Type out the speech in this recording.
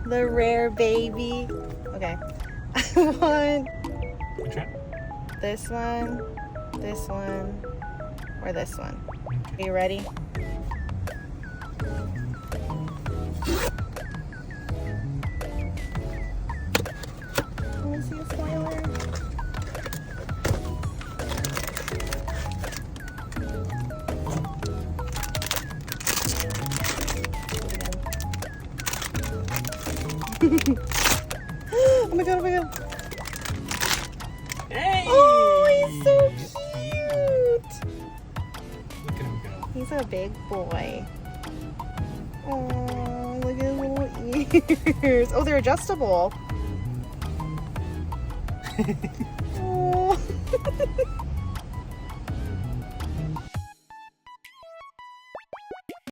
The rare baby. Okay. I want Which one? this one, or this one. Are you ready? Let me see a spoiler. Oh my god, oh my god. Hey! Oh, he's so cute. Look at him go. He's a big boy. Oh, look at his little ears. Oh, they're adjustable. Oh.